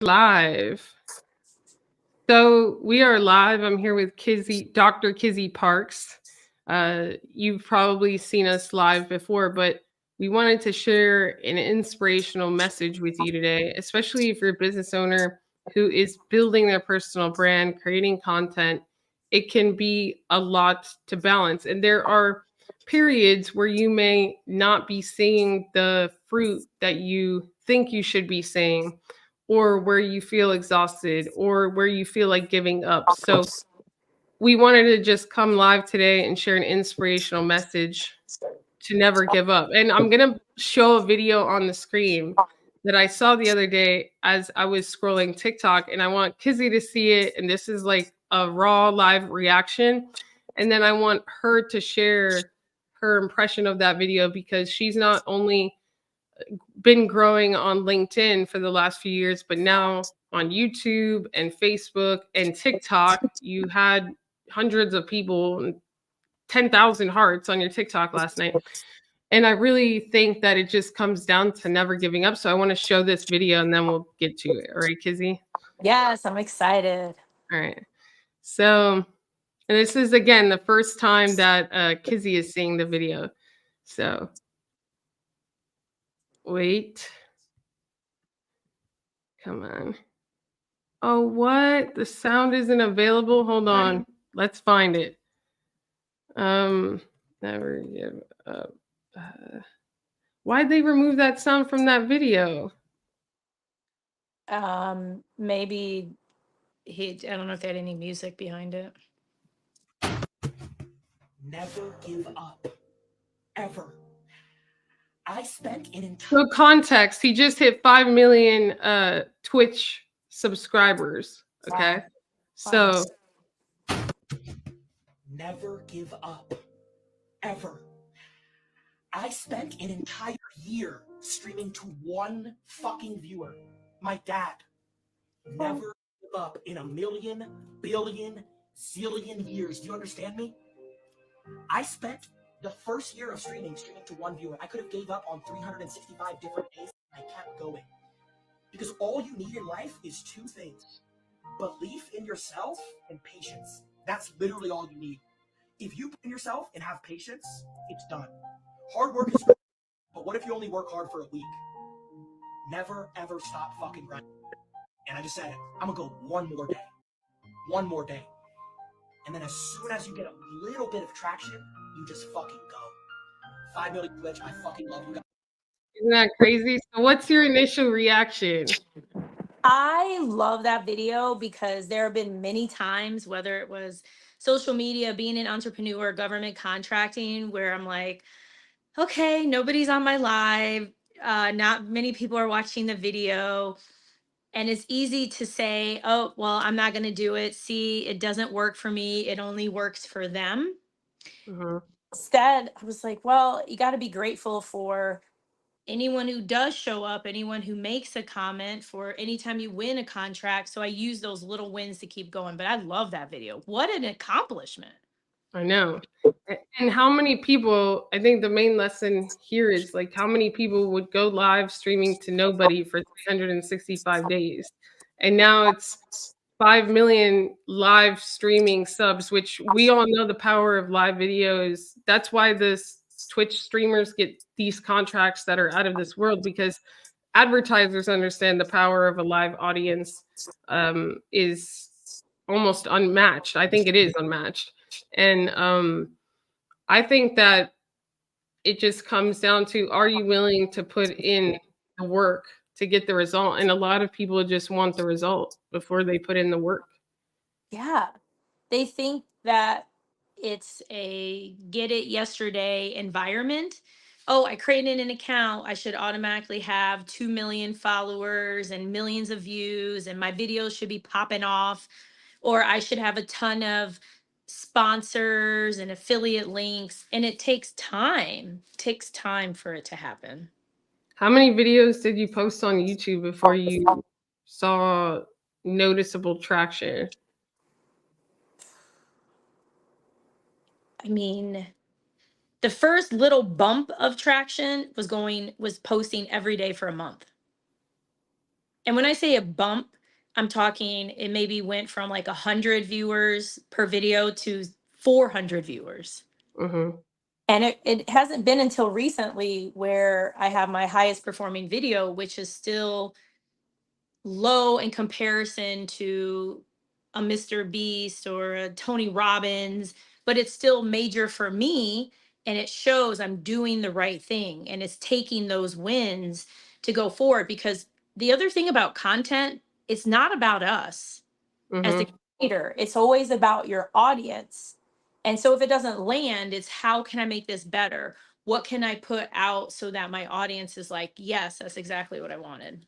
Live. So we are live. I'm here with Dr. Kizzy Parks. You've probably seen us live before, but we wanted to share an inspirational message with you today, especially if you're a business owner who is building their personal brand, creating content. It can be a lot to balance. And there are periods where you may not be seeing the fruit that you think you should be seeing, or where you feel exhausted, or where you feel like giving up. So we wanted to just come live today and share an inspirational message to never give up. And I'm going to show a video on the screen that I saw the other day as I was scrolling TikTok, and I want Kizzy to see it. And this is like a raw live reaction. And then I want her to share her impression of that video, because she's not only been growing on LinkedIn for the last few years, but now on YouTube and Facebook and TikTok, you had hundreds of people, 10,000 hearts on your TikTok last night. And I really think that it just comes down to never giving up. So I want to show this video and then we'll get to it. All right, Kizzy? Yes, I'm excited. All right. So, and this is, again, the first time that Kizzy is seeing the video. So, wait. Come on. Oh, what? The sound isn't available? Hold on. Let's find it. Never give up. Why'd they remove that sound from that video? Maybe I don't know if they had any music behind it. Never give up. Ever. I spent an entire... For context, he just hit 5 million Twitch subscribers. Okay. Wow. So Never give up. Ever. I spent an entire year streaming to one fucking viewer. My dad. Never give up in a million, billion, zillion years. Do you understand me? I spent the first year of streaming to one viewer. I could have gave up on 365 different days, and I kept going. Because all you need in life is two things: belief in yourself and patience. That's literally all you need. If you believe in yourself and have patience, it's done. Hard work is great, but what if you only work hard for a week? Never, ever stop fucking grinding. And I just said it. I'm gonna go one more day. One more day. And then as soon as you get a little bit of traction, you just fucking go. 5 million Twitch, I fucking love you guys. isn't that crazy? So what's your initial reaction? I love that video because there have been many times, whether it was social media, being an entrepreneur, government contracting, where I'm like, okay, nobody's on my live. Not many people are watching the video. And it's easy to say, oh, well, I'm not going to do it. See, it doesn't work for me. It only works for them. Instead, I was like, well, you got to be grateful for anyone who does show up, anyone who makes a comment, for anytime you win a contract. So I use those little wins to keep going. But I love that video. What an accomplishment. I know. And how many people, I think the main lesson here is like how many people would go live streaming to nobody for 365 days. And now it's 5 million live streaming subs, which we all know the power of live videos. That's why this Twitch streamers get these contracts that are out of this world, because advertisers understand the power of a live audience is almost unmatched. I think it is unmatched. And I think that it just comes down to, are you willing to put in the work to get the result? And a lot of people just want the result before they put in the work. Yeah. They think that it's a get it yesterday environment. Oh, I created an account, I should automatically have 2 million followers and millions of views, and my videos should be popping off, or I should have a ton of sponsors and affiliate links. And it takes time. It takes time for it to happen. How many videos did you post on YouTube before you saw noticeable traction? I mean, the first little bump of traction was posting every day for a month. And when I say a bump, I'm talking it maybe went from like 100 viewers per video to 400 viewers. Mm-hmm. And it hasn't been until recently where I have my highest performing video, which is still low in comparison to a Mr. Beast or a Tony Robbins, but it's still major for me. And it shows I'm doing the right thing and it's taking those wins to go forward. Because the other thing about content, it's not about us as the Mm-hmm. creator, it's always about your audience. And so if it doesn't land, it's how can I make this better? What can I put out so that my audience is like, yes, that's exactly what I wanted.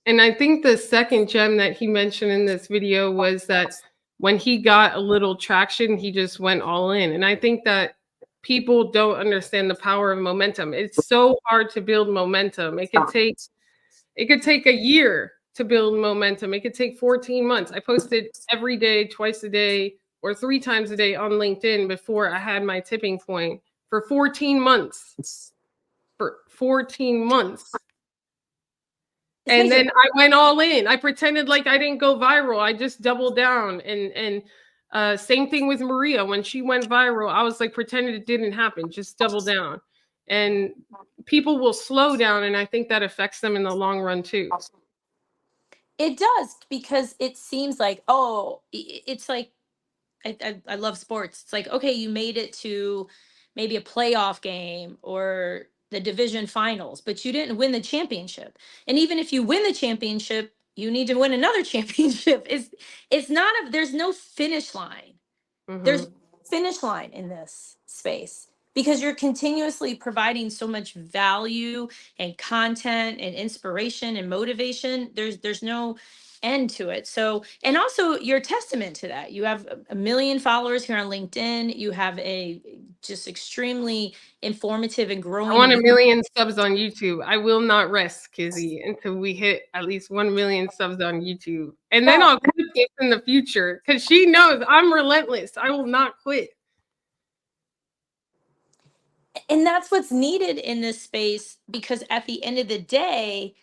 And I think the second gem that he mentioned in this video was that when he got a little traction, he just went all in. And I think that people don't understand the power of momentum. It's so hard to build momentum. It could take a year to build momentum. It could take 14 months. I posted every day, twice a day, or 3 times a day on LinkedIn before I had my tipping point for 14 months. For 14 months. It's And major. then I went all in. I pretended like I didn't go viral. I just doubled down. And same thing with Maria. When she went viral, I was like pretended it didn't happen. Just double down. And people will slow down, and I think that affects them in the long run too. It does, because it seems like, oh, it's like, I love sports. It's like, okay, you made it to maybe a playoff game or the division finals, but you didn't win the championship. And even if you win the championship, you need to win another championship. It's not a, there's no finish line. There's Mhm. finish line in this space because you're continuously providing so much value and content and inspiration and motivation. There's no end to it. So, and also you're a testament to that. You have a million followers here on LinkedIn. You have a just extremely informative and I growing want a and million subs on YouTube. I will not rest, Kizzy, until we hit at least 1 million subs on YouTube. And then I'll quit this in the future because she knows I'm relentless. I will not quit. and that's what's needed in this space, because at the end of the day,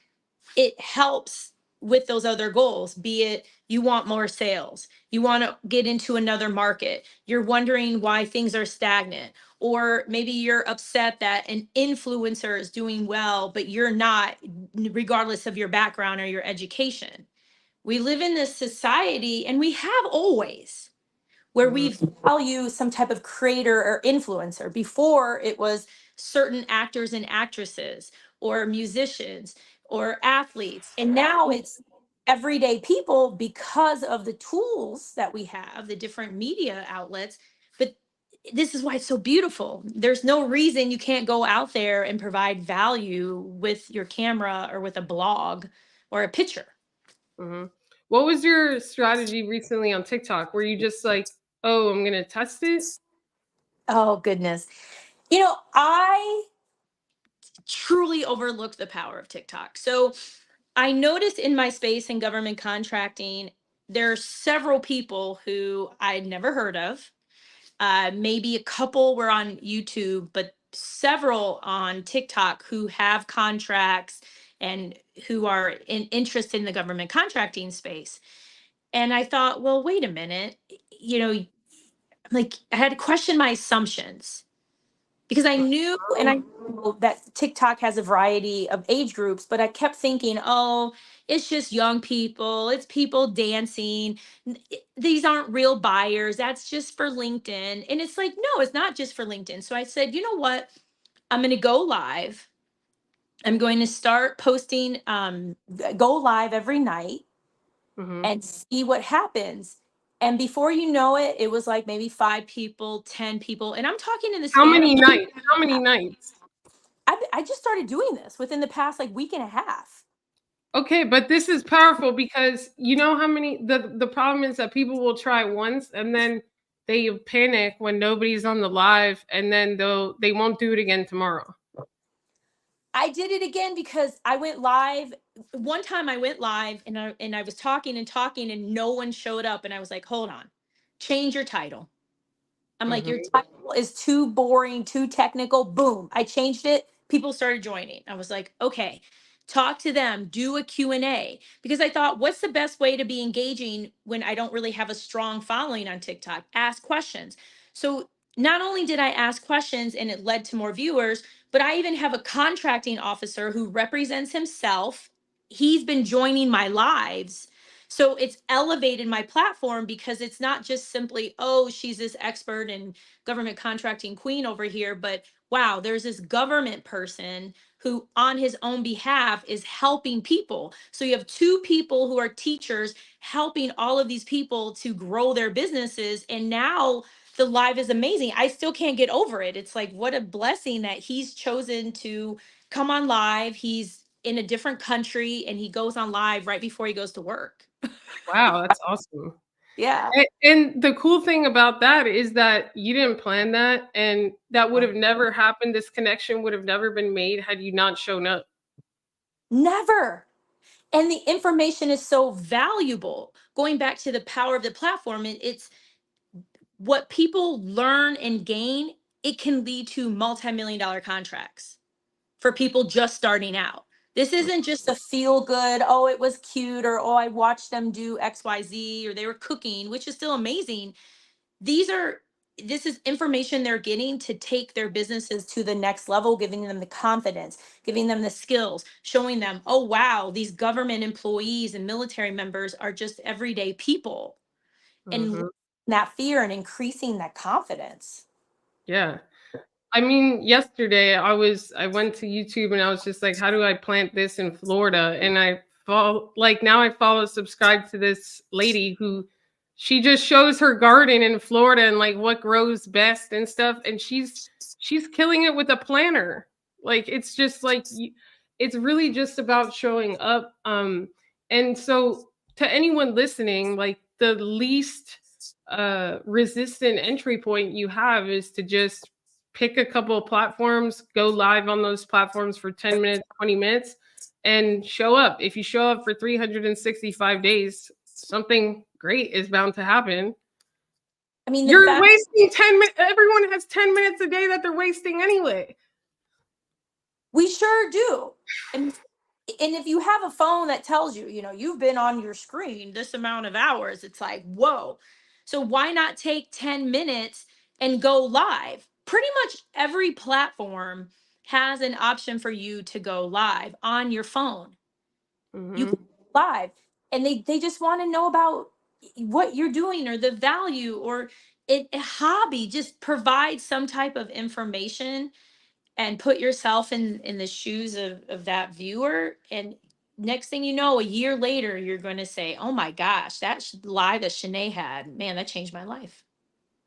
it helps with those other goals, be it you want more sales, you want to get into another market, you're wondering why things are stagnant, or maybe you're upset that an influencer is doing well but you're not, regardless of your background or your education. We live in this society, and we have always, where we value some type of creator or influencer. Before, it was certain actors and actresses or musicians or athletes. And now it's everyday people because of the tools that we have, the different media outlets. But this is why it's so beautiful. There's no reason you can't go out there and provide value with your camera or with a blog or a picture. Mhm. What was your strategy recently on TikTok? Were you just like, oh, I'm going to test it? Oh, goodness. I truly overlooked the power of TikTok. So I noticed in my space in government contracting, there are several people who I'd never heard of. Maybe a couple were on YouTube, but several on TikTok who have contracts and who are interested in the government contracting space. And I thought, well, wait a minute. Like I had to question my assumptions, because I knew, and I know that TikTok has a variety of age groups, but I kept thinking, oh, it's just young people, it's people dancing. These aren't real buyers. That's just for LinkedIn. And it's like, no, it's not just for LinkedIn. So I said, you know what? I'm going to go live. I'm going to start posting, go live every night Mhm. and see what happens. And before you know it, it was like maybe 5 people, 10 people. And I'm talking in the How span of, many nights? How many nights? I just started doing this within the past like week and a half. Okay, but this is powerful because you know how many the problem is that people will try once and then they panic when nobody's on the live and then they won't do it again tomorrow. I did it again because I went live. One time I went live and I was talking and talking and no one showed up, and I was like, "Hold on. Change your title." I'm like, "Your Mhm. title is too boring, too technical." Boom. I changed it. People started joining. I was like, "Okay. talk to them, do a Q&A, because I thought, what's the best way to be engaging when I don't really have a strong following on TikTok? Ask questions. So not only did I ask questions and it led to more viewers, but I even have a contracting officer who represents himself. He's been joining my lives. So it's elevated my platform because it's not just simply, oh, she's this expert and government contracting queen over here, but wow, there's this government person who on his own behalf is helping people. So you have two people who are teachers helping all of these people to grow their businesses. And now the live is amazing. I still can't get over it. It's like, what a blessing that he's chosen to come on live. He's in a different country and he goes on live right before he goes to work. Wow, that's awesome. Yeah. And the cool thing about that is that you didn't plan that, and that would have never happened. This connection would have never been made had you not shown up. Never. And the information is so valuable. Going back to the power of the platform, it's what people learn and gain. It can lead to multi-million dollar contracts for people just starting out. This isn't just a feel good, oh, it was cute, or oh, I watched them do XYZ, or they were cooking, which is still amazing. This is information they're getting to take their businesses to the next level, giving them the confidence, giving them the skills, showing them, oh, wow, these government employees and military members are just everyday people, and Mhm. that fear and increasing that confidence. Yeah. I mean, yesterday I went to YouTube and I was just like, how do I plant this in Florida? And now I subscribe to this lady who she just shows her garden in Florida and like what grows best and stuff. And she's killing it with a planner. Like it's just like it's really just about showing up. And so to anyone listening, like the least resistant entry point you have is to just pick a couple of platforms, go live on those platforms for 10 minutes, 20 minutes, and show up. If you show up for 365 days, something great is bound to happen. I mean, the You're fact wasting 10 minutes. Everyone has 10 minutes a day that they're wasting anyway. we sure do. And if you have a phone that tells you, you've been on your screen this amount of hours, it's like, whoa. So why not take 10 minutes and go live? Pretty much every platform has an option for you to go live on your phone. You Mhm. can go live, and they just want to know about what you're doing or the value, or a hobby. Just provide some type of information and put yourself in the shoes of that viewer, and next thing you know, a year later, you're going to say, oh my gosh, that live that Shanae had, man, that changed my life.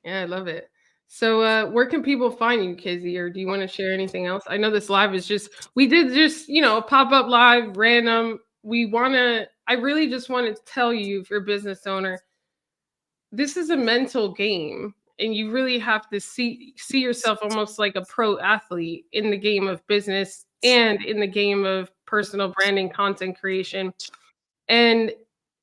Yeah, I love it. So, where can people find you, Kizzy, or do you want to share anything else? I know this live is we did just, pop up live, random. I really just want to tell you, if you're a business owner, this is a mental game, and you really have to see yourself almost like a pro athlete in the game of business and in the game of personal branding, content creation. And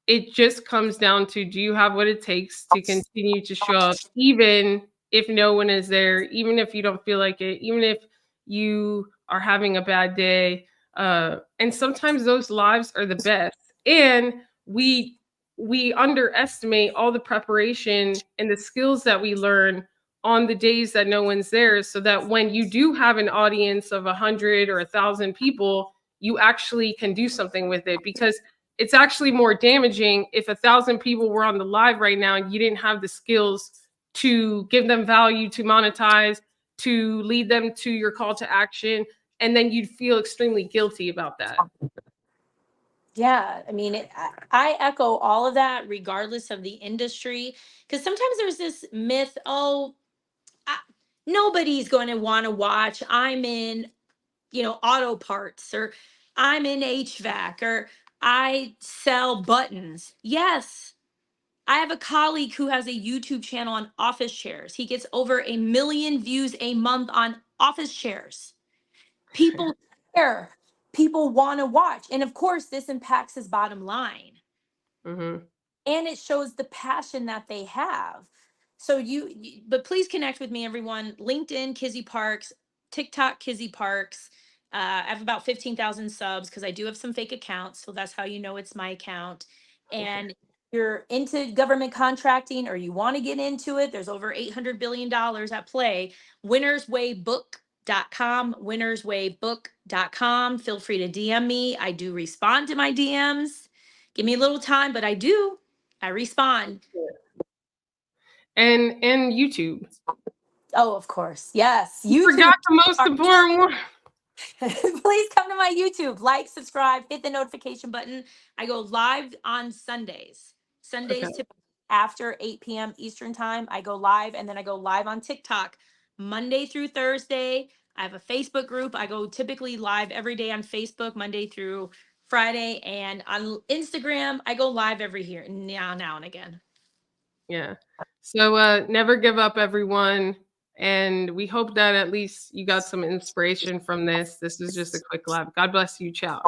it just comes down to, do you have what it takes to continue to show up, even if no one is there, even if you don't feel like it, even if you are having a bad day. And sometimes those lives are the best. And we underestimate all the preparation and the skills that we learn on the days that no one's there, so that when you do have an audience of 100 or 1,000 people, you actually can do something with it. Because it's actually more damaging if 1,000 people were on the live right now and you didn't have the skills to give them value, to monetize, to lead them to your call to action, and then you'd feel extremely guilty about that. Yeah, I mean, I echo all of that, regardless of the industry, because sometimes there's this myth, oh, I, nobody's going to want to watch. I'm in, auto parts, or I'm in HVAC, or I sell buttons. Yes, I have a colleague who has a YouTube channel on office chairs. He gets over 1 million views a month on office chairs. People care. People want to watch. And of course, this impacts his bottom line. Mm-hmm. And it shows the passion that they have. So but please connect with me, everyone. LinkedIn, Kizzy Parks, TikTok, Kizzy Parks. I have about 15,000 subs because I do have some fake accounts. So that's how you know it's my account. And if you're into government contracting or you want to get into it, there's over $800 billion at play. winnerswaybook.com, winnerswaybook.com. Feel free to DM me. I do respond to my DMs. Give me a little time, but I do. I respond. And YouTube. Oh, of course. Yes. You YouTube. forgot the most important one. Please come to my YouTube, like, subscribe, hit the notification button. I go live on Sundays. Sundays Okay. typically after 8 p.m. Eastern time. I go live and then I go live on TikTok Monday through Thursday. I have a Facebook group. I go typically live every day on Facebook, Monday through Friday. And on Instagram, I go live every here now and again. Yeah. So never give up, everyone. And we hope that at least you got some inspiration from this. This is just a quick live. God bless you. Ciao.